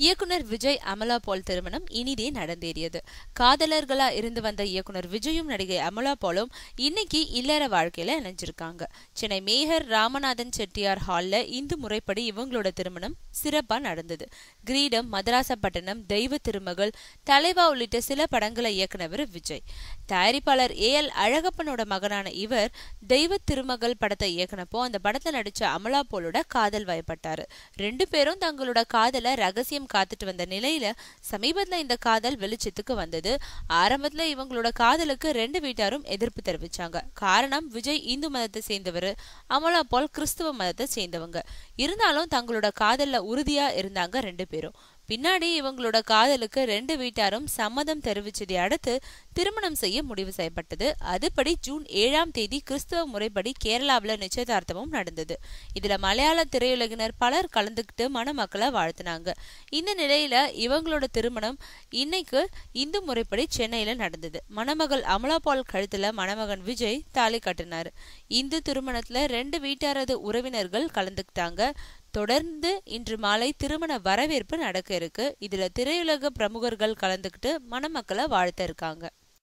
இயக்குனர் விஜய் அமலா பால் திருமணம் இனிதே நடந்தேறியது. காதலர்களா இருந்து வந்த இயக்குனர் விஜயும் நடிகை அமலா பாலும் இன்னைக்கு இல்லற வாழ்க்கையில இணைஞ்சிருக்காங்க. சென்னை மேயர் ராமநாதன் செட்டியார் ஹால்ல இந்து முறைப்படி இவங்களோட திருமணம் சிறப்பா நடந்தது. கிரீடம், மதராசப்பட்டினம், தெய்வ திருமகள், தலைவா உள்ளிட்ட சில படங்களை இயக்குனவர் விஜய். தயாரிப்பாளர் AL அழகப்பனோட மகனான இவர் தெய்வ திருமகள் படத்தை இயக்குனப்போ அந்த படத்துல நடிச்ச அமலா பாலோட காதல் வயப்பட்டாரு. 2 பேரும் தங்களோட காதல ரகசியம் காத்துட்டு வந்த நிலையில சமீபத்துல இந்த காதல் வெளிச்சத்துக்கு வந்தது. ஆரம்பத்துல இவங்களோட காதலுக்கு 2 வீட்டாரும் எதிர்ப்பு தெரிவிச்சாங்க. காரணம், விஜய் இந்து மதத்தை சேர்ந்தவர், அமலா பால் கிறிஸ்துவ மதத்தை சேர்ந்தவங்க. இருந்தாலும் தங்களோட காதல்ல உறுதியா இருந்தாங்க 2 பேரும். பின்னாடி இவங்களோட காதலுக்கு 2 வீட்டாரும் சம்மதம் தெரிவிச்சதை அடுத்து திருமணம் செய்ய முடிவு செய்யப்பட்டது. அதுபடி ஜூன் 7ஆம் தேதி கிறிஸ்துவ முறைப்படி கேரளாவில் நிச்சயதார்த்தமும் நடந்தது. இதுல மலையாள திரையுலகினர் பலர் கலந்துகிட்டு மணமக்களை வாழ்த்தினாங்க. இந்த நிலையில இவங்களோட திருமணம் இன்னைக்கு இந்து முறைப்படி சென்னையில நடந்தது. மணமகள் அமலா பால் கழுத்துல மணமகன் விஜய் தாலி கட்டினாரு. இந்து திருமணத்துல 2 வீட்டாரது உறவினர்கள் கலந்துக்கிட்டாங்க. தொடர்ந்து இன்று மாலை திருமண வரவேற்பு நடக்க இருக்கு. இதுல திரையுலக பிரமுகர்கள் கலந்துக்கிட்டு மணமக்களை வாழ்த்த இருக்காங்க.